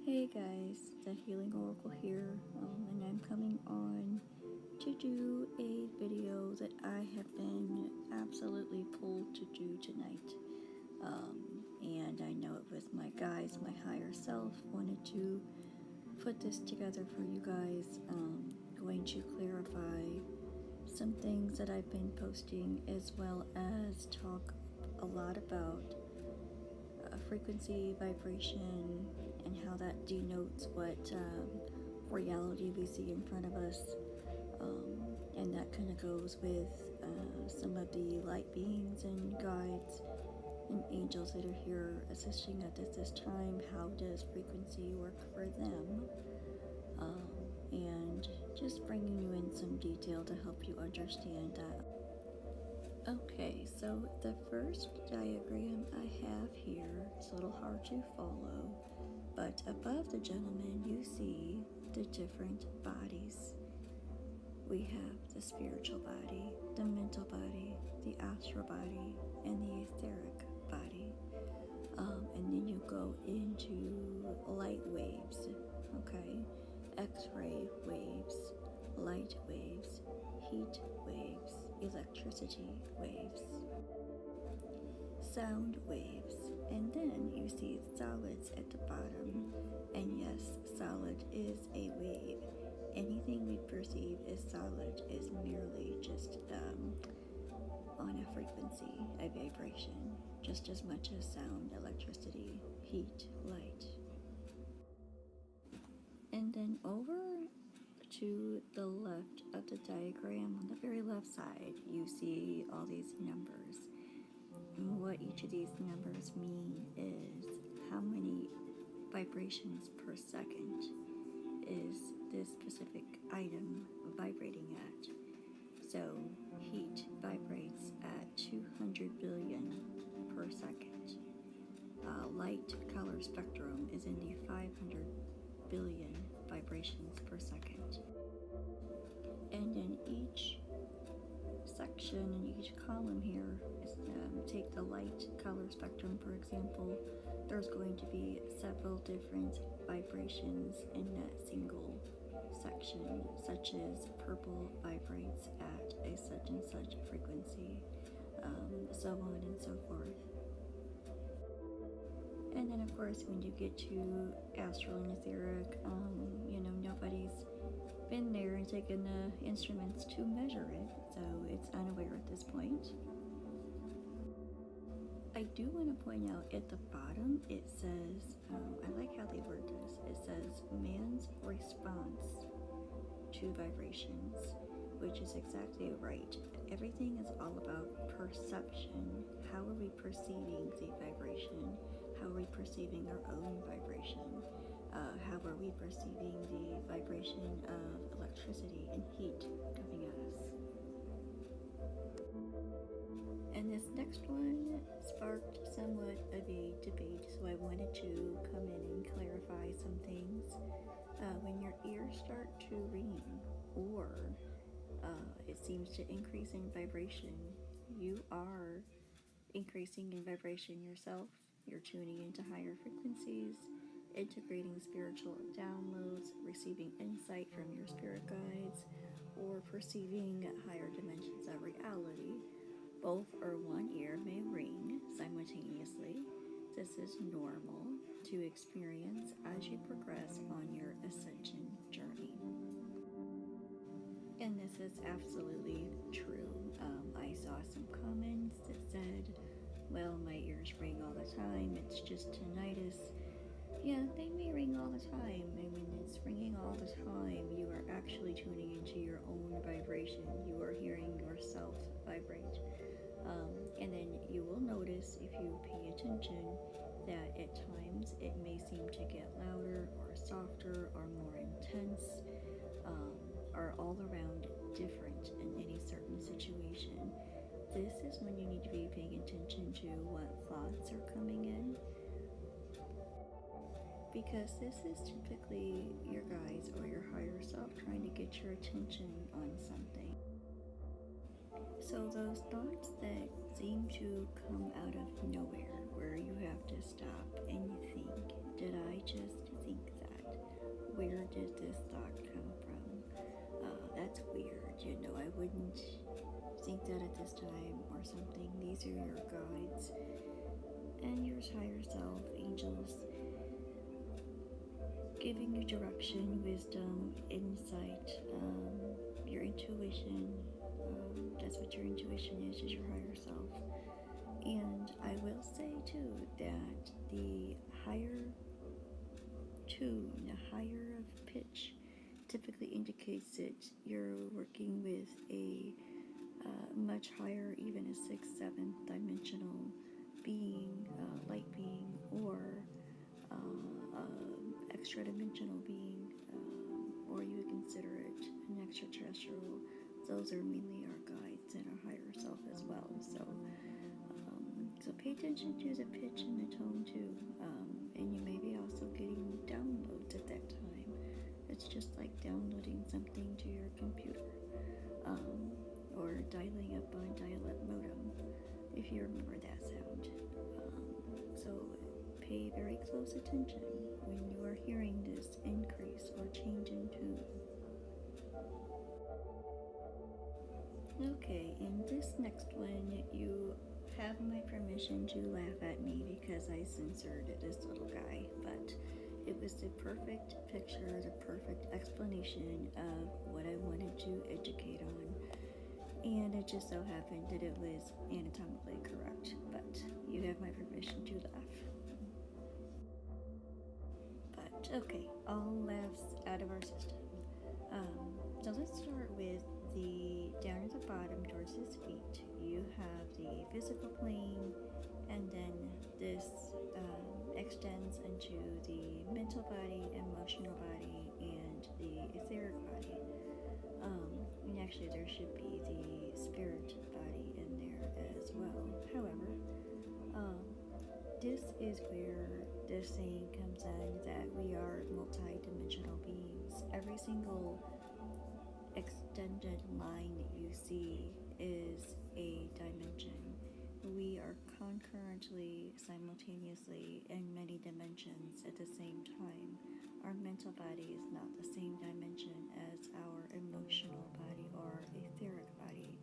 Hey guys, the Healing Oracle here, and I'm coming on to do a video that I have been absolutely pulled to do tonight. And I know it was my guys, my higher self, wanted to put this together for you guys. Going to clarify some things that I've been posting, as well as talk a lot about frequency, vibration, and how that denotes what reality we see in front of us. And that kind of goes with some of the light beings and guides and angels that are here assisting us at this time. How does frequency work for them? And just bringing you in some detail to help you understand that. Okay, so the first diagram I have here, it's a little hard to follow, but above the gentleman you see the different bodies. We have the spiritual body, the mental body, the astral body, and the etheric body. And then you go into light waves, okay? X-ray waves, light waves, heat waves, electricity waves, sound waves, and then you see solids at the bottom. And yes, solid is a wave. Anything we perceive as solid is merely just on a frequency, a vibration, just as much as sound, electricity, heat, light. And then over to the left of the diagram, on the very left side, you see all these numbers. And what each of these numbers mean is how many vibrations per second is this specific item vibrating at. So heat vibrates at 200 billion per second. Light color spectrum is in the 500 billion vibrations per second. And in each section, in each column here, is, take the light color spectrum for example, there's going to be several different vibrations in that single section, such as purple vibrates at a such and such frequency, so on and so forth. And then of course when you get to astral and etheric, nobody's been there and taken the instruments to measure it, so it's unaware at this point. I do want to point out at the bottom it says, I like how they word this, it says man's response to vibrations, which is exactly right. Everything is all about perception. How are we perceiving the vibration? How are we perceiving our own vibration? How are we perceiving the vibration of electricity and heat coming at us? And this next one sparked somewhat of a debate, so I wanted to come in and clarify some things. When your ears start to ring, or it seems to increase in vibration, you are increasing in vibration yourself. You're tuning into higher frequencies, integrating spiritual downloads, receiving insight from your spirit guides, or perceiving higher dimensions of reality. Both or one ear may ring simultaneously. This is normal to experience as you progress on your ascension journey. And this is absolutely true. I saw some comments that said, well, my ears ring all the time, it's just tinnitus. Yeah, they may ring all the time, and when it's ringing all the time, you are actually tuning into your own vibration. You are hearing yourself vibrate. And then you will notice, if you pay attention, that at times it may seem to get louder or softer or more intense, or all around different in any certain situation. This is when you need to be paying attention to what thoughts are coming in, because this is typically your guides or your higher self trying to get your attention on something. So those thoughts that seem to come out of nowhere, where you have to stop and you think, did I just think did this thought come from? That's weird, I wouldn't think that at this time or something. These are your guides and your higher self, angels, giving you direction, wisdom, insight, your intuition. That's what your intuition is your higher self. And I will say too that the higher tune, the higher of pitch, typically indicates that you're working with a much higher, even a 6th, 7th dimensional being, light being, or extra dimensional being, or you would consider it an extraterrestrial. Those are mainly our guides and our higher self as well. So pay attention to the pitch and the tone too, and you may be also getting downloads at that time. It's just like downloading something to your computer, or dialing up on dial-up modem, if you remember that sound. So pay very close attention when you are hearing this increase or change in tune. Okay, in this next one, you have my permission to laugh at me because I censored this little guy, but it was the perfect picture, the perfect explanation of what I wanted to educate on, and it just so happened that it was anatomically correct, but you have my permission to laugh. But okay, all laughs out of our system. So let's start with the down at the bottom towards his feet. You have the physical plane, and then this extends into the mental body, emotional body, and the etheric body. And actually there should be the spirit body in there as well. However, this is where the saying comes in that we are multi-dimensional beings. Every single extended line that you see is a dimension. We are concurrently, simultaneously in many dimensions at the same time. Our mental body is not the same dimension as our emotional body or etheric body,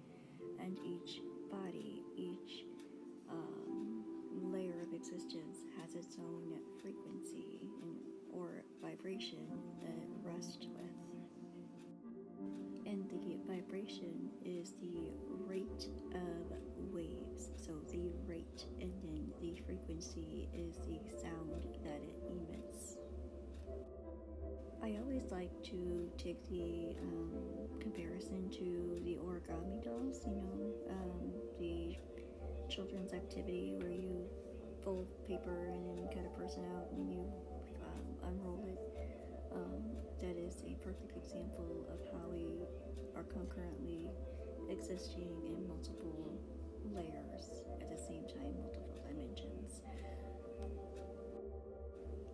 and each body, each layer of existence has its own frequency or vibration that it rests with. And the vibration is the rate of waves. So the rate, and then the frequency is the sound that it emits. I always like to take the comparison to the origami dolls, the children's activity where you fold paper and then cut a person out and you unroll it. That is a perfect example of how we are concurrently existing in multiple layers at the same time, multiple dimensions.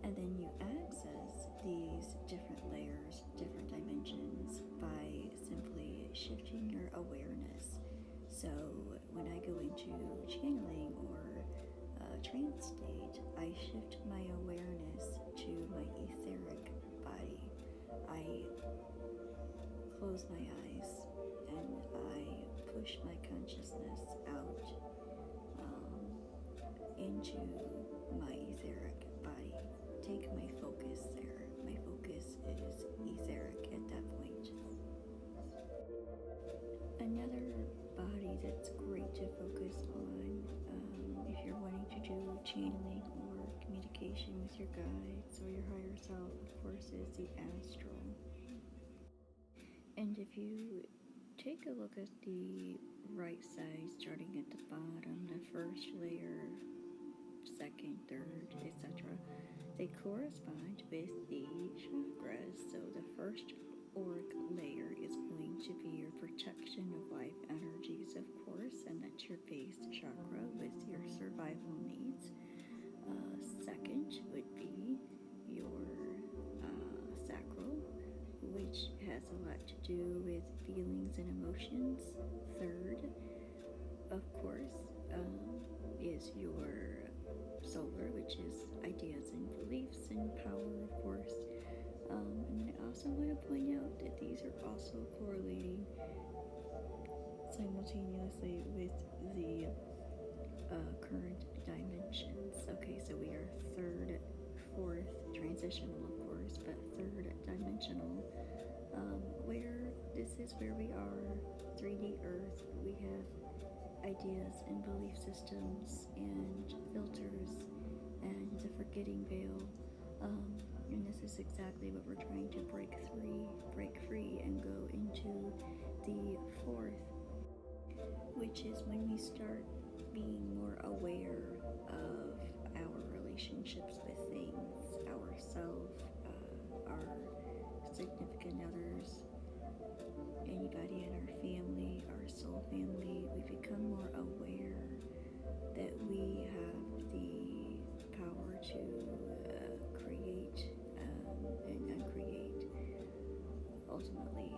And then you access these different layers, different dimensions by simply shifting your awareness. So when I go into channeling or trance state, I shift my awareness to my etheric body. I close my eyes and I push my consciousness out into my etheric body. Take my focus there. My focus is etheric at that point. Another body that's great to focus on if you're wanting to do channeling or communication with your guides or your higher self, of course, is the astral. And if you take a look at the right side, starting at the bottom, the first layer, second, third, etc., they correspond with the chakras. So the first auric layer is going to be your protection of life energies, of course, and that's your base chakra with your survival needs. Second would be your sacral, which has a lot to do with feelings and emotions. Third, of course, is your solar, which is ideas and beliefs and power, of course. And I also want to point out that these are also correlating simultaneously with the current dimensions. Okay, so we are third, fourth, transitional of course, but third dimensional, where this is where we are, 3D Earth. We have ideas and belief systems and filters and the forgetting veil. And this is exactly what we're trying to break free and go into the fourth, which is when we start being more aware of our relationships with things, ourselves, our significant others, anybody in our family, our soul family. We become more aware that we have the power to create and uncreate. Ultimately,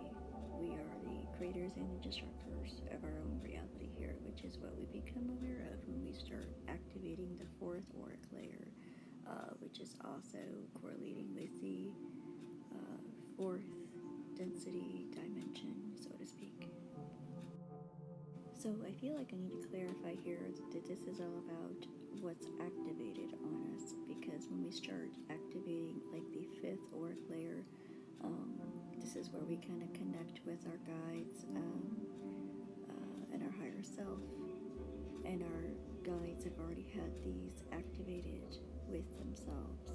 we are the creators and the destructors of our own reality here, which is what we become aware of when we start activating the fourth auric layer, which is also correlating with the fourth density dimension, so to speak. So I feel like I need to clarify here that this is all about what's activated on us, because when we start activating like the fifth auric layer, this is where we kind of connect with our guides and our higher self, and our guides have already had these activated with themselves.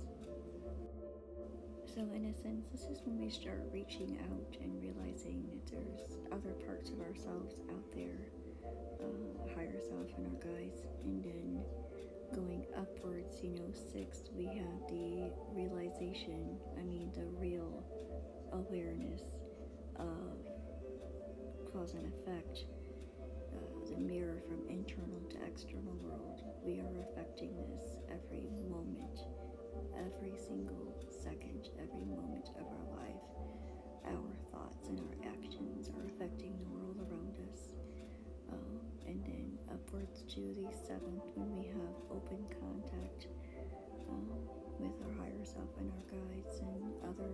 So in a sense, this is when we start reaching out and realizing that there's other parts of ourselves out there, higher self and our guides, and then going upwards, sixth, we have the realization, the real awareness of cause and effect, the mirror from internal to external world. We are affecting this every moment, every single second, every moment of our life. Our thoughts and our actions are affecting the world around us. And then upwards to the seventh, when we have open contact with our higher self and our guides and other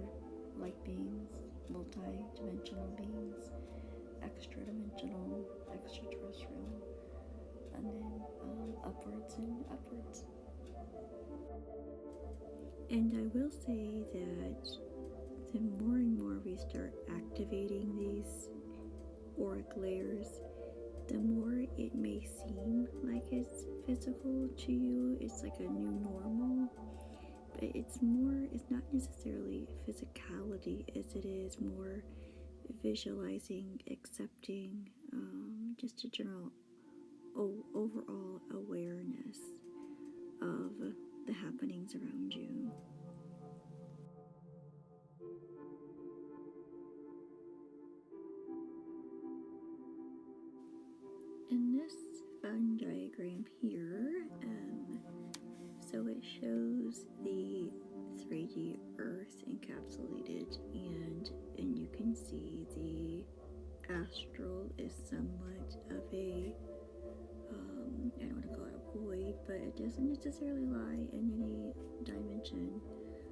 light beings, multi-dimensional beings, extra-dimensional, extraterrestrial, and then upwards and upwards. And I will say that the more and more we start activating these auric layers, the more it may seem like it's physical to you. It's like a new normal, but it's not necessarily physicality as it is more visualizing, accepting, just a general overall awareness of the happenings around you. In this fun diagram here, so it shows the 3D Earth encapsulated, and you can see the astral is somewhat of a, I don't want to call it a void, but it doesn't necessarily lie in any dimension.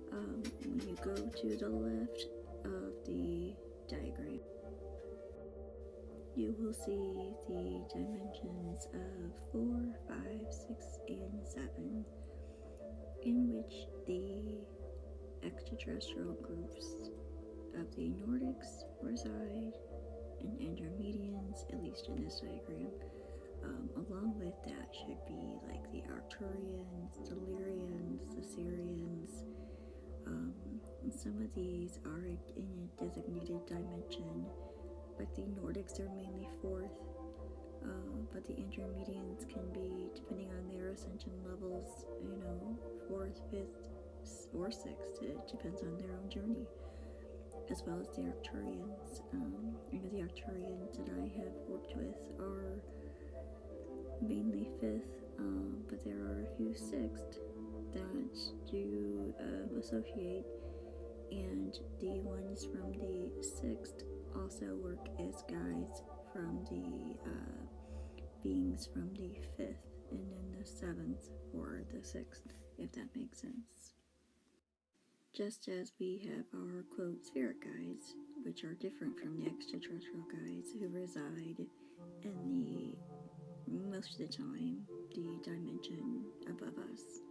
When you go to the left of the diagram, you will see the dimensions of 4, 5, 6, and 7, in which the extraterrestrial groups of the Nordics reside, and Andromedians, at least in this diagram. Along with that should be like the Arcturians, the Lyrians, the Syrians. And some of these are in a designated dimension. Like the Nordics are mainly fourth, but the Andromedians can be, depending on their ascension levels, fourth, fifth, or sixth. It depends on their own journey, as well as the Arcturians. The Arcturians that I have worked with are mainly fifth, but there are a few sixth that do associate, and the ones from the sixth also work as guides from the beings from the fifth, and then the seventh or the sixth, if that makes sense. Just as we have our, quote, spirit guides, which are different from the extraterrestrial guides who reside in most of the time, the dimension above us.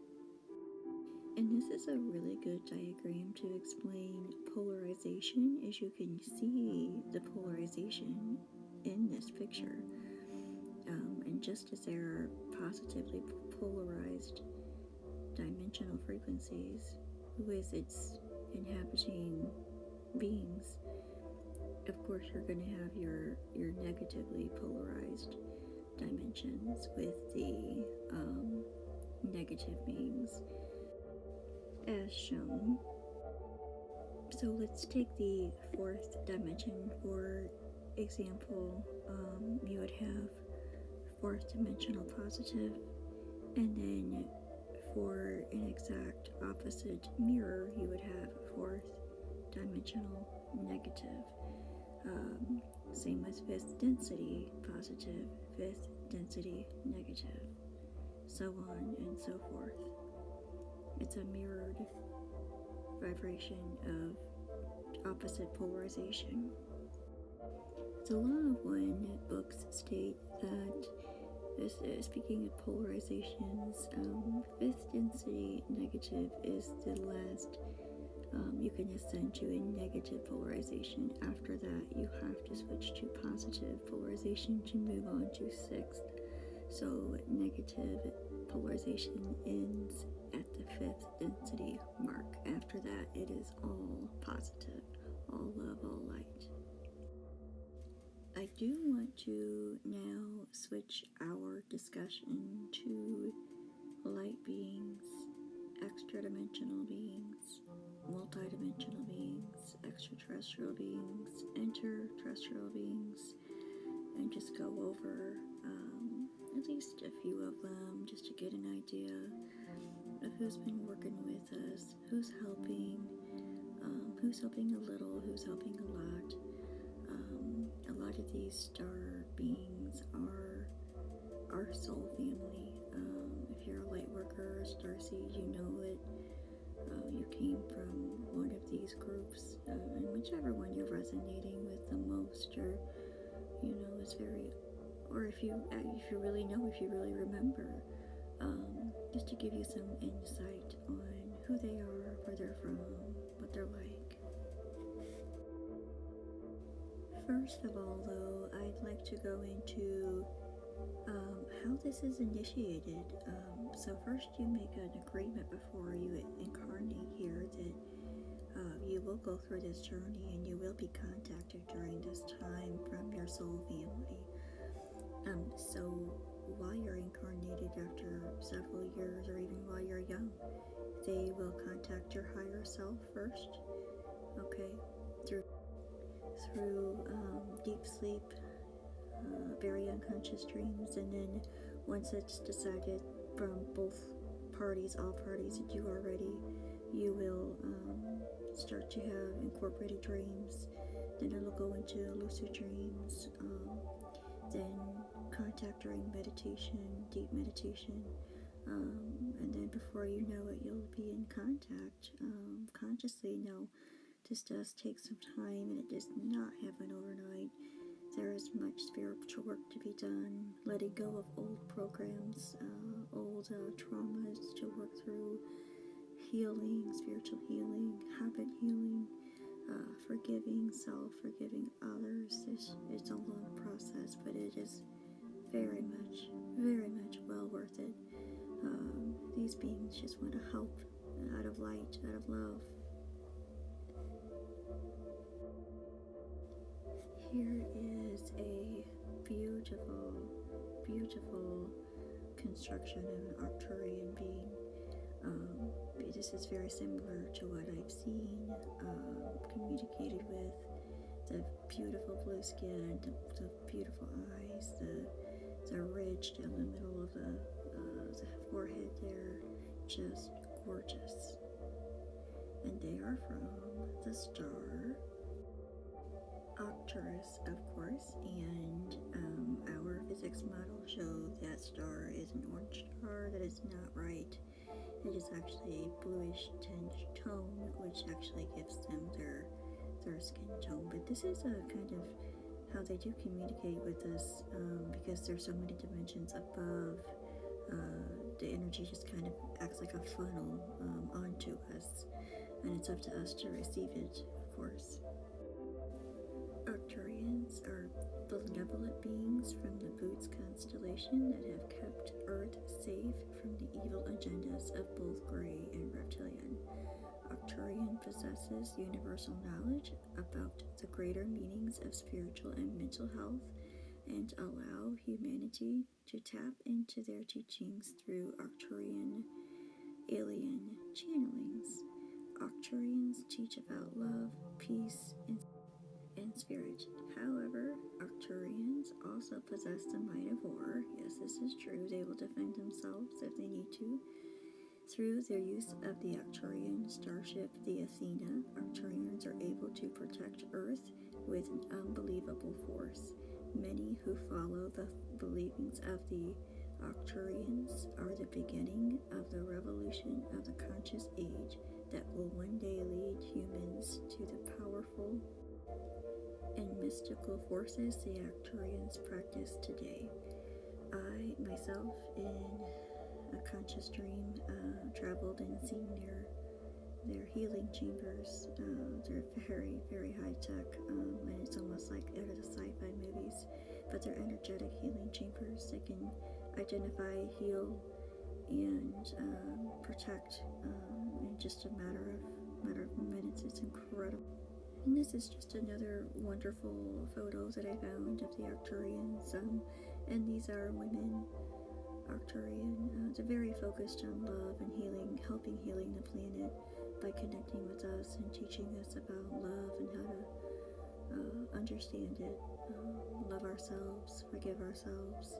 And this is a really good diagram to explain polarization, as you can see the polarization in this picture. And just as there are positively polarized dimensional frequencies with its inhabiting beings, of course you're going to have your negatively polarized dimensions with the negative beings as shown. So let's take the fourth dimension for example. You would have fourth dimensional positive, and then for an exact opposite mirror you would have fourth dimensional negative. Same with fifth density positive, fifth density negative, so on and so forth. It's a mirrored vibration of opposite polarization. The Law of One books state that, speaking of polarizations, fifth density negative is the last. You can ascend to a negative polarization. After that, you have to switch to positive polarization to move on to sixth. So negative polarization ends at the fifth density mark. After that, it is all positive, all love, all light. I do want to now switch our discussion to light beings, extra-dimensional beings, multi-dimensional beings, extraterrestrial beings, interterrestrial beings, and just go over at least a few of them just to get an idea of who's been working with us, who's helping a little, who's helping a lot. A lot of these star beings are our soul family. If you're a light worker or starseed, you know it. You came from one of these groups, and whichever one you're resonating with the most, or is very, or if you really know, if you really remember, just to give you some insight on who they are, where they're from, what they're like. First of all, though, I'd like to go into how this is initiated. So first you make an agreement before you incarnate here that you will go through this journey and you will be contacted during this time from your soul family. So while you're incarnated after several years, or even while you're young, they will contact your higher self first, okay, through deep sleep, very unconscious dreams, and then once it's decided from both parties, all parties, that you are ready, you will start to have incorporated dreams. Then it'll go into lucid dreams, then contact during meditation, deep meditation, and then before you know it, you'll be in contact consciously. Now, this does take some time, and it does not happen overnight. There is much spiritual work to be done, letting go of old programs, old traumas to work through, healing, spiritual healing, habit healing, forgiving self, forgiving others. It's a long process, but it is very much well worth it. These beings just want to help out of light, out of love. Here is a beautiful, beautiful construction of an Arcturian being. This is very similar to what I've seen, communicated with. The beautiful blue skin, the beautiful eyes, the ridge down the middle of the forehead there, just gorgeous. And they are from the star Arcturus, of course, and our physics model shows that star is an orange star. That is not right. It is actually a bluish tinge tone, which actually gives them their skin tone. But this is a kind of how they do communicate with us, because there's so many dimensions above. The energy just kind of acts like a funnel onto us, and it's up to us to receive it, of course. Arcturians are benevolent beings from the Boots constellation that have kept Earth safe from the evil agendas of both Grey and Reptilian. Arcturian possesses universal knowledge about the greater meanings of spiritual and mental health and allow humanity to tap into their teachings through Arcturian alien channelings. Arcturians teach about love, peace, and spirit. However, Arcturians also possess the might of war. Yes, this is true. They will defend themselves if they need to. Through their use of the Arcturian starship, the Athena, Arcturians are able to protect Earth with an unbelievable force. Many who follow the beliefs of the Arcturians are the beginning of the revolution of the conscious age that will one day lead humans to the powerful and mystical forces the Arcturians practice today. I, myself, in a conscious dream, traveled and seen their healing chambers. They're very, very high tech, and it's almost like out of the sci-fi movies, but they're energetic healing chambers. They can identify, heal, and protect in just a matter of minutes. It's incredible. And this is just another wonderful photo that I found of the Arcturians, and these are women Arcturian. They're very focused on love and healing, helping healing the planet by connecting with us and teaching us about love and how to understand it, love ourselves, forgive ourselves,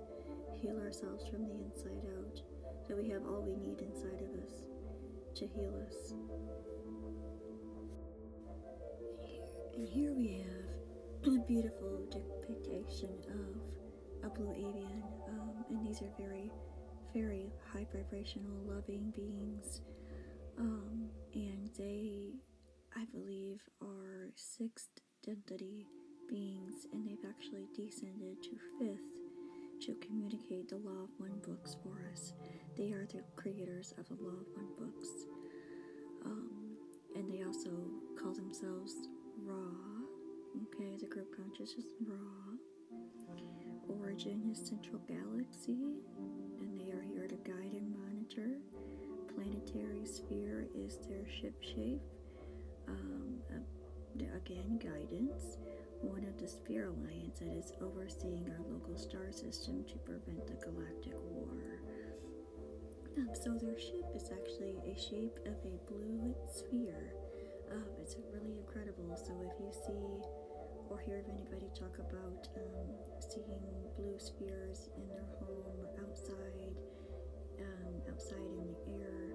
heal ourselves from the inside out, that we have all we need inside of us to heal us. And here we have a beautiful depiction of a blue avian, and these are very, very high vibrational, loving beings, and they, I believe, are sixth density beings, and they've actually descended to fifth to communicate the Law of One books for us. They are the creators of the Law of One books, and they also call themselves Ra. Okay, the group conscious is Ra. Origin is Central Galaxy, and they are here to guide and monitor. Planetary sphere is their ship shape. Again, guidance. One of the Sphere Alliance that is overseeing our local star system to prevent the galactic war. So their ship is actually a shape of a blue sphere. It's really incredible. So if you see or hear of anybody talk about seeing blue spheres in their home or outside in the air,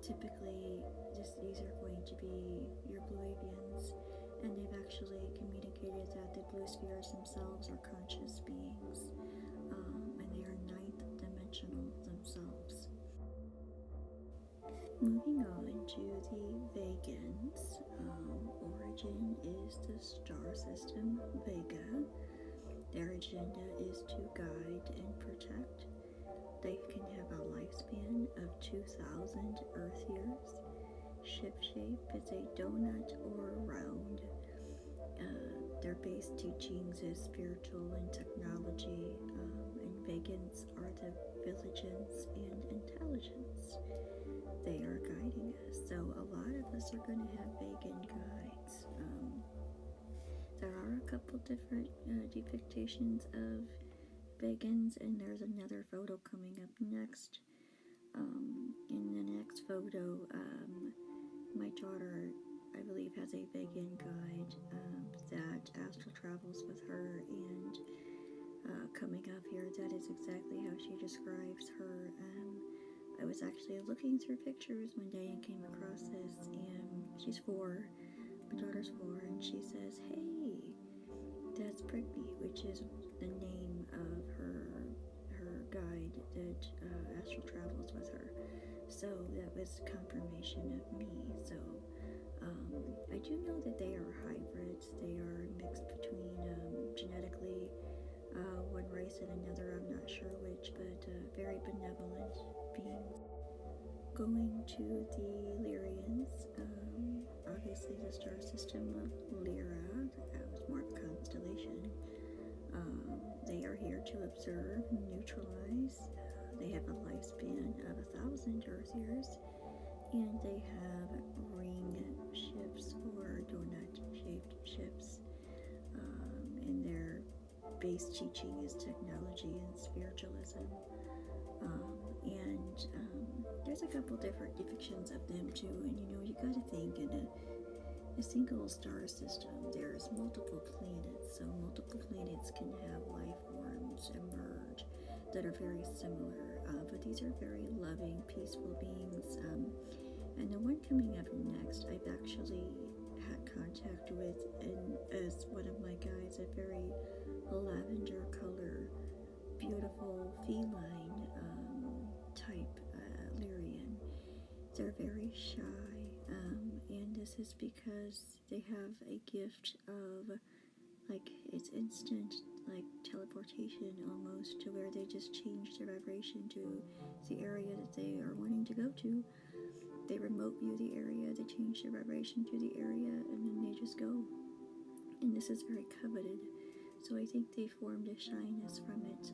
typically these are going to be your blue avians, and they've actually communicated that the blue spheres themselves are conscious beings, and they are ninth dimensional themselves. Moving on to the Vegans, origin is the star system Vega. Their agenda is to guide and protect. They can have a lifespan of 2,000 Earth years. Ship shape is a donut or round. Their base teachings is spiritual and technology, and Vegans are the vigilance and intelligence. They are guiding us. So a lot of us are going to have Vegan guides. There are a couple different depictions of Vegans, and there's another photo coming up next. In the next photo, my daughter, I believe, has a Vegan guide that astral travels with her, and coming up here, that is exactly how she describes her. I was actually looking through pictures one day and came across this, and she's 4, my daughter's 4, and she says, "Hey, that's Prigby," which is the name of her guide that astral travels with her. So that was confirmation of me. So I do know that they are hybrids. They are mixed between genetically one race and another. I'm not sure which, but very benevolent beings. Going to the Lyrians, obviously the star system of Lyra, that was more of a constellation. They are here to observe and neutralize. They have a lifespan of 1,000 Earth years, and they have ring ships or donut-shaped ships. And their base teaching is technology and spiritualism. And there's a couple different depictions of them too. And you gotta think in a single star system, there's multiple planets, so multiple planets can have life forms emerge that are very similar, but these are very loving, peaceful beings. And the one coming up next, I've actually had contact with, and as one of my guides, a very lavender color, beautiful feline type Lyrian. They're very shy, and this is because they have a gift of, like, it's instant, like teleportation almost, to where they just change their vibration to the area that they are wanting to go to. They remote view the area, they change their vibration to the area, and then they just go. And this is very coveted. So I think they formed a shyness from it.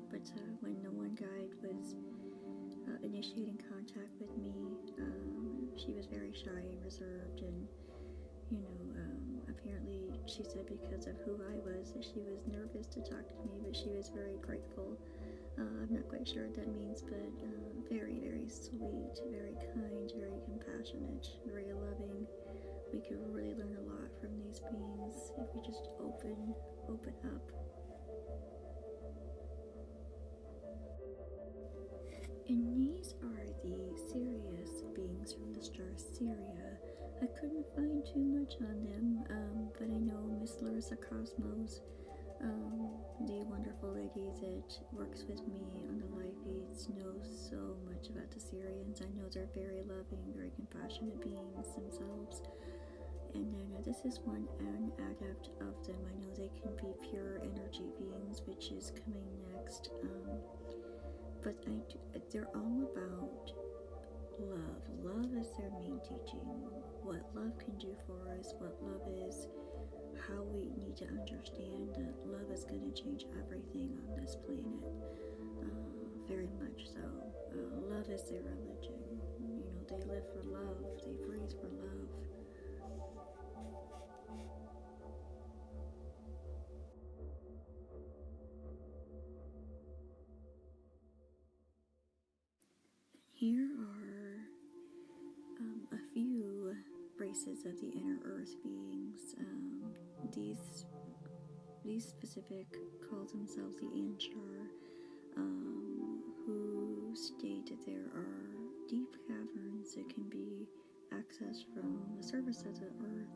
But when the one guide was initiating contact with me, she was very shy and reserved, and apparently she said because of who I was that she was nervous to talk to me, but she was very grateful. I'm not quite sure what that means, but very, very sweet, very kind, very compassionate, very loving. We could really learn a lot from these beings if we just open up. And these are the Sirius beings from the star Syria. I couldn't find too much on them, but I know Miss Larissa Cosmos, the wonderful lady that works with me on the live feeds, knows so much about the Syrians. I know they're very loving, very compassionate beings themselves. And then this is one an adept of them. I know they can be pure energy beings, which is coming next. But they're all about love. Love is their main teaching. What love can do for us, what love is, how we need to understand that love is going to change everything on this planet. Very much so. Love is their religion. They live for love. They breathe for love. Here are a few races of the inner earth beings. These specific call themselves the Anshar, who state that there are deep caverns that can be accessed from the surface of the earth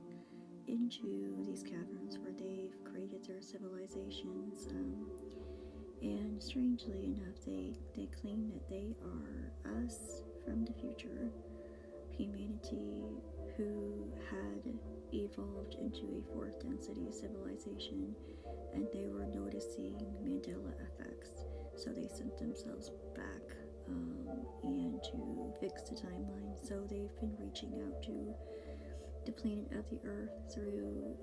into these caverns where they've created their civilizations. And strangely enough, they claim that they are us from the future, humanity who had evolved into a fourth density civilization, and they were noticing Mandela effects, so they sent themselves back and to fix the timeline. So they've been reaching out to the planet of the Earth through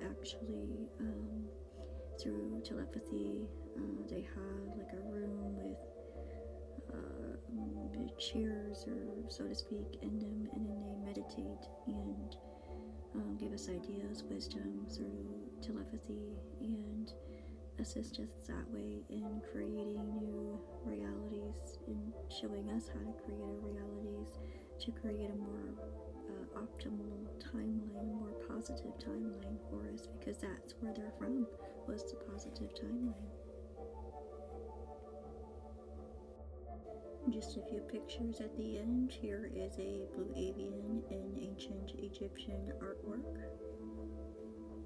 through telepathy. They have like a room with chairs, or so to speak, in them, and then they meditate and give us ideas, wisdom through telepathy, and assist us that way in creating new realities and showing us how to create realities to create a more optimal timeline, a more positive timeline for us, because that's where they're from, was the positive timeline. Just a few pictures at the end. Here is a blue avian in ancient Egyptian artwork.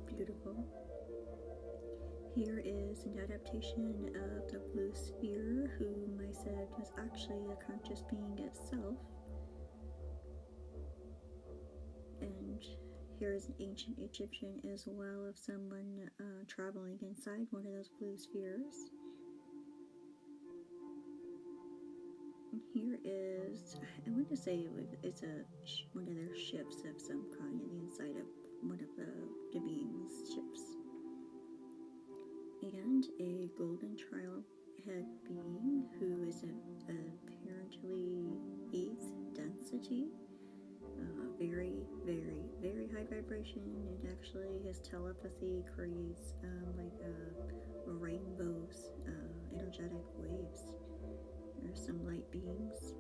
Beautiful. Here is an adaptation of the blue sphere, whom I said was actually a conscious being itself. appears an ancient Egyptian as well of someone traveling inside one of those blue spheres. And here is, I want to say it's one of their ships of some kind in the inside of one of the beings' ships. And a golden trailhead being who is apparently 8th density. Very, very, very high vibration, and actually his telepathy creates rainbows, energetic waves. There's some light beings.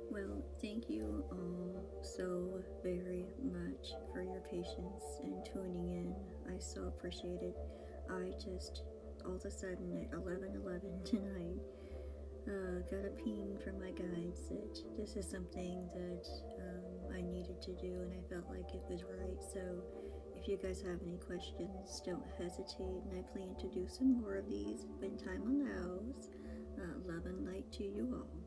Well, thank you all so very much for your patience and tuning in. I so appreciate it. I just, all of a sudden at 11:11 tonight, got a ping from my guides that this is something that I needed to do, and I felt like it was right. So if you guys have any questions, don't hesitate, and I plan to do some more of these when time allows. Love and light to you all.